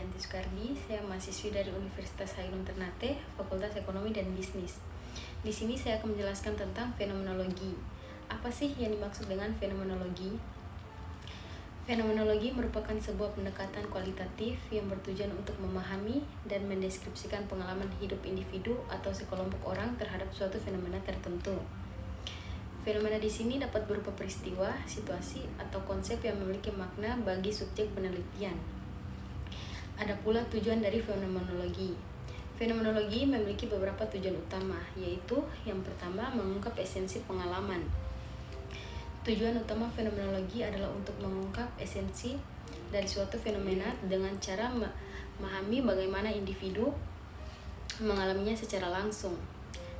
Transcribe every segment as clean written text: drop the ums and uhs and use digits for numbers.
Yanti Soekardi, saya mahasiswi dari Universitas Hairun Ternate, Fakultas Ekonomi dan Bisnis. Di sini saya akan menjelaskan tentang fenomenologi. Apa sih yang dimaksud dengan fenomenologi? Fenomenologi merupakan sebuah pendekatan kualitatif yang bertujuan untuk memahami dan mendeskripsikan pengalaman hidup individu atau sekelompok orang terhadap suatu fenomena tertentu. Fenomena di sini dapat berupa peristiwa, situasi, atau konsep yang memiliki makna bagi subjek penelitian. Ada pula tujuan dari fenomenologi. Fenomenologi memiliki beberapa tujuan utama, yaitu yang pertama, mengungkap esensi pengalaman. Tujuan utama fenomenologi adalah untuk mengungkap esensi dari suatu fenomena dengan cara memahami bagaimana individu mengalaminya secara langsung.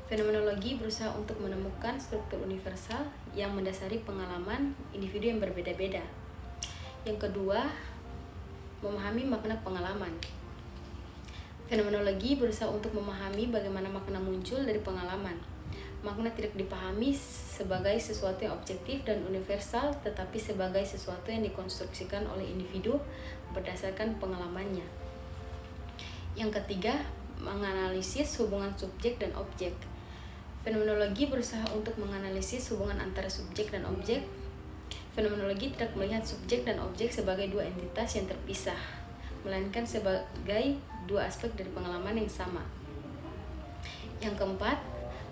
Fenomenologi berusaha untuk menemukan struktur universal yang mendasari pengalaman individu yang berbeda-beda. Yang kedua, memahami makna pengalaman. Fenomenologi berusaha untuk memahami bagaimana makna muncul dari pengalaman. Makna tidak dipahami sebagai sesuatu yang objektif dan universal, tetapi sebagai sesuatu yang dikonstruksikan oleh individu berdasarkan pengalamannya. Yang ketiga, menganalisis hubungan subjek dan objek. Fenomenologi berusaha untuk menganalisis hubungan antara subjek dan objek. Fenomenologi tidak melihat subjek dan objek sebagai dua entitas yang terpisah, melainkan sebagai dua aspek dari pengalaman yang sama. Yang keempat,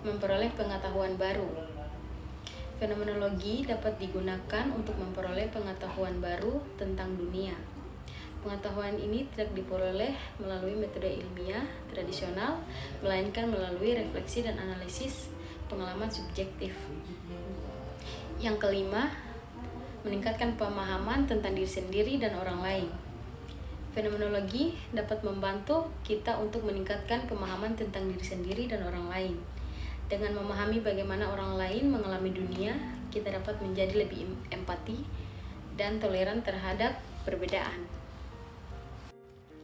memperoleh pengetahuan baru. Fenomenologi dapat digunakan untuk memperoleh pengetahuan baru tentang dunia. Pengetahuan ini tidak diperoleh melalui metode ilmiah tradisional, melainkan melalui refleksi dan analisis pengalaman subjektif. Yang kelima, meningkatkan pemahaman tentang diri sendiri dan orang lain. Fenomenologi dapat membantu kita untuk meningkatkan pemahaman tentang diri sendiri dan orang lain. Dengan memahami bagaimana orang lain mengalami dunia, kita dapat menjadi lebih empati dan toleran terhadap perbedaan.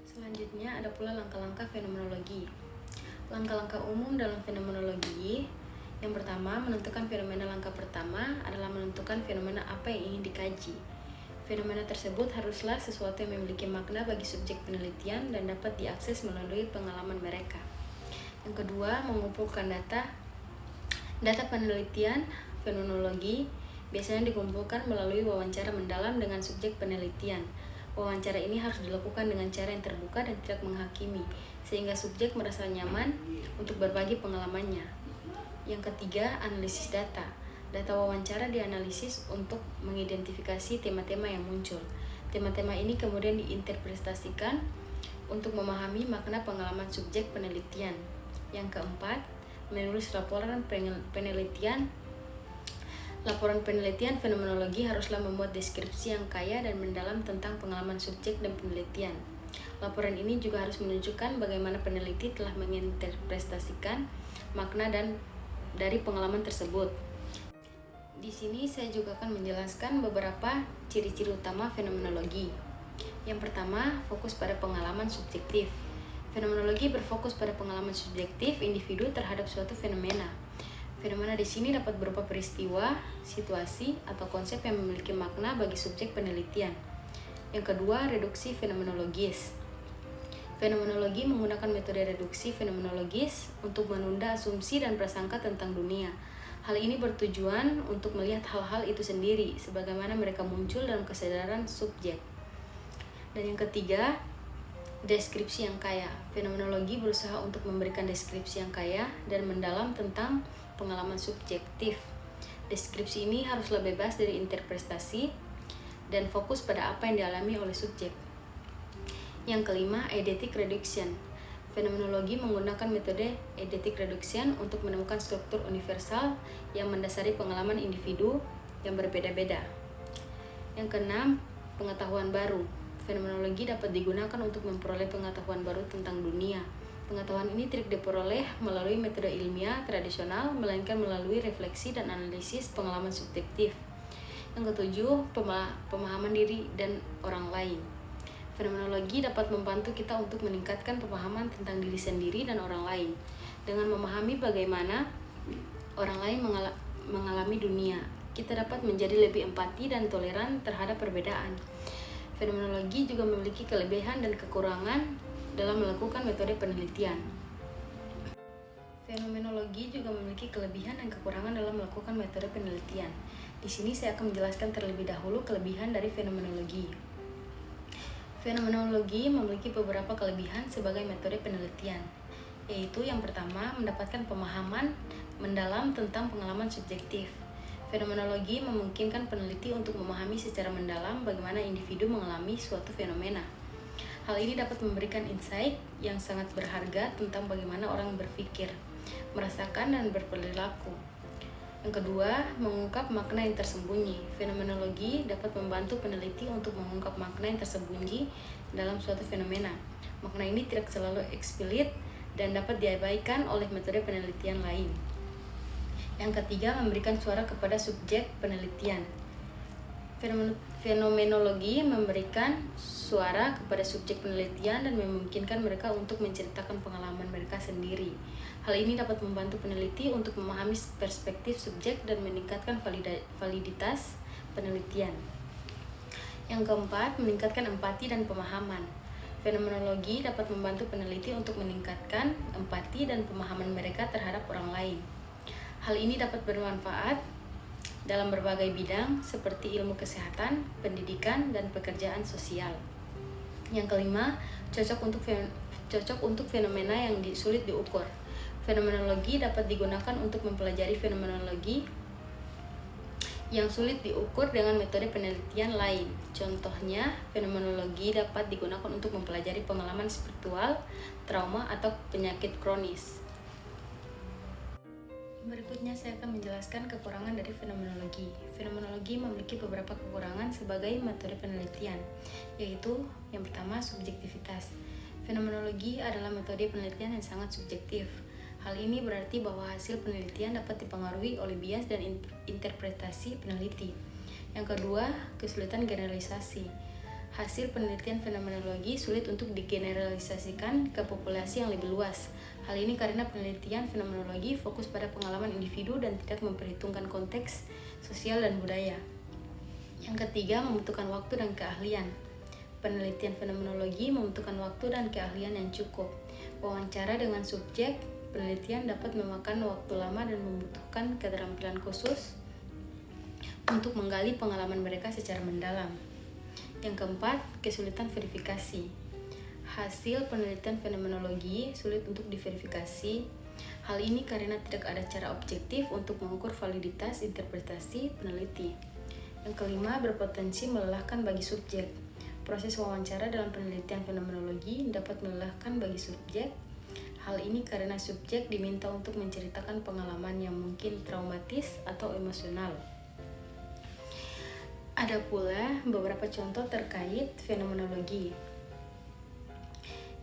Selanjutnya ada pula langkah-langkah fenomenologi. Langkah-langkah umum dalam fenomenologi. Yang pertama, menentukan fenomena. Langkah pertama adalah menentukan fenomena apa yang ingin dikaji. Fenomena tersebut haruslah sesuatu yang memiliki makna bagi subjek penelitian dan dapat diakses melalui pengalaman mereka. Yang kedua, mengumpulkan data. Data penelitian fenomenologi biasanya dikumpulkan melalui wawancara mendalam dengan subjek penelitian. Wawancara ini harus dilakukan dengan cara yang terbuka dan tidak menghakimi, sehingga subjek merasa nyaman untuk berbagi pengalamannya. Yang ketiga, analisis data. Data wawancara dianalisis untuk mengidentifikasi tema-tema yang muncul. Tema-tema ini kemudian diinterpretasikan untuk memahami makna pengalaman subjek penelitian. Yang keempat, menulis laporan penelitian. Laporan penelitian fenomenologi haruslah membuat deskripsi yang kaya dan mendalam tentang pengalaman subjek dan penelitian. Laporan ini juga harus menunjukkan bagaimana peneliti telah menginterpretasikan makna dari pengalaman tersebut. Di sini saya juga akan menjelaskan beberapa ciri-ciri utama fenomenologi. Yang pertama, fokus pada pengalaman subjektif. Fenomenologi berfokus pada pengalaman subjektif individu terhadap suatu fenomena. Fenomena di sini dapat berupa peristiwa, situasi, atau konsep yang memiliki makna bagi subjek penelitian. Yang kedua, reduksi fenomenologis. Fenomenologi menggunakan metode reduksi fenomenologis untuk menunda asumsi dan prasangka tentang dunia. Hal ini bertujuan untuk melihat hal-hal itu sendiri, sebagaimana mereka muncul dalam kesadaran subjek. Dan yang ketiga, deskripsi yang kaya. Fenomenologi berusaha untuk memberikan deskripsi yang kaya dan mendalam tentang pengalaman subjektif. Deskripsi ini haruslah bebas dari interpretasi dan fokus pada apa yang dialami oleh subjek. Yang kelima, eidetic reduction. Fenomenologi menggunakan metode eidetic reduction untuk menemukan struktur universal yang mendasari pengalaman individu yang berbeda-beda. Yang keenam, pengetahuan baru. Fenomenologi dapat digunakan untuk memperoleh pengetahuan baru tentang dunia. Pengetahuan ini tidak diperoleh melalui metode ilmiah tradisional, melainkan melalui refleksi dan analisis pengalaman subjektif. Yang ketujuh, pemahaman diri dan orang lain. Fenomenologi dapat membantu kita untuk meningkatkan pemahaman tentang diri sendiri dan orang lain. Dengan memahami bagaimana orang lain mengalami dunia, kita dapat menjadi lebih empati dan toleran terhadap perbedaan. Fenomenologi juga memiliki kelebihan dan kekurangan dalam melakukan metode penelitian. Fenomenologi juga memiliki kelebihan dan kekurangan dalam melakukan metode penelitian. Di sini saya akan menjelaskan terlebih dahulu kelebihan dari fenomenologi. Fenomenologi memiliki beberapa kelebihan sebagai metode penelitian, yaitu yang pertama, mendapatkan pemahaman mendalam tentang pengalaman subjektif. Fenomenologi memungkinkan peneliti untuk memahami secara mendalam bagaimana individu mengalami suatu fenomena. Hal ini dapat memberikan insight yang sangat berharga tentang bagaimana orang berpikir, merasakan, dan berperilaku. Yang kedua, mengungkap makna yang tersembunyi. Fenomenologi dapat membantu peneliti untuk mengungkap makna yang tersembunyi dalam suatu fenomena. Makna ini tidak selalu eksplisit dan dapat diabaikan oleh metode penelitian lain. Yang ketiga, memberikan suara kepada subjek penelitian. Fenomenologi memberikan suara kepada subjek penelitian dan memungkinkan mereka untuk menceritakan pengalaman mereka sendiri. Hal ini dapat membantu peneliti untuk memahami perspektif subjek dan meningkatkan validitas penelitian. Yang keempat, meningkatkan empati dan pemahaman. Fenomenologi dapat membantu peneliti untuk meningkatkan empati dan pemahaman mereka terhadap orang lain. Hal ini dapat bermanfaat dalam berbagai bidang seperti ilmu kesehatan, pendidikan, dan pekerjaan sosial. Yang kelima, cocok untuk fenomena yang sulit diukur. Fenomenologi dapat digunakan untuk mempelajari fenomenologi yang sulit diukur dengan metode penelitian lain. Contohnya, fenomenologi dapat digunakan untuk mempelajari pengalaman spiritual, trauma, atau penyakit kronis. Berikutnya saya akan menjelaskan kekurangan dari fenomenologi. Fenomenologi memiliki beberapa kekurangan sebagai metode penelitian, yaitu yang pertama, subjektivitas. Fenomenologi adalah metode penelitian yang sangat subjektif. Hal ini berarti bahwa hasil penelitian dapat dipengaruhi oleh bias dan interpretasi peneliti. Yang kedua, kesulitan generalisasi. Hasil penelitian fenomenologi sulit untuk digeneralisasikan ke populasi yang lebih luas. Hal ini karena penelitian fenomenologi fokus pada pengalaman individu dan tidak memperhitungkan konteks sosial dan budaya. Yang ketiga, membutuhkan waktu dan keahlian. Penelitian fenomenologi membutuhkan waktu dan keahlian yang cukup. Wawancara dengan subjek penelitian dapat memakan waktu lama dan membutuhkan keterampilan khusus untuk menggali pengalaman mereka secara mendalam. Yang keempat, kesulitan verifikasi. Hasil penelitian fenomenologi sulit untuk diverifikasi. Hal ini karena tidak ada cara objektif untuk mengukur validitas interpretasi peneliti. Yang kelima, berpotensi melelahkan bagi subjek. Proses wawancara dalam penelitian fenomenologi dapat melelahkan bagi subjek. Hal ini karena subjek diminta untuk menceritakan pengalaman yang mungkin traumatis atau emosional. Ada pula beberapa contoh terkait fenomenologi.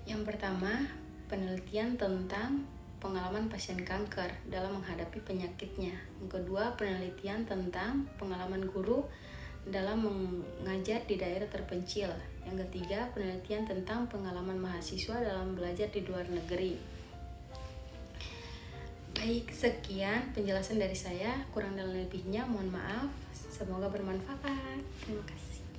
Yang pertama, penelitian tentang pengalaman pasien kanker dalam menghadapi penyakitnya. Yang kedua, penelitian tentang pengalaman guru dalam mengajar di daerah terpencil. Yang ketiga, penelitian tentang pengalaman mahasiswa dalam belajar di luar negeri. Baik, sekian penjelasan dari saya. Kurang dan lebihnya mohon maaf. Semoga bermanfaat. Terima kasih.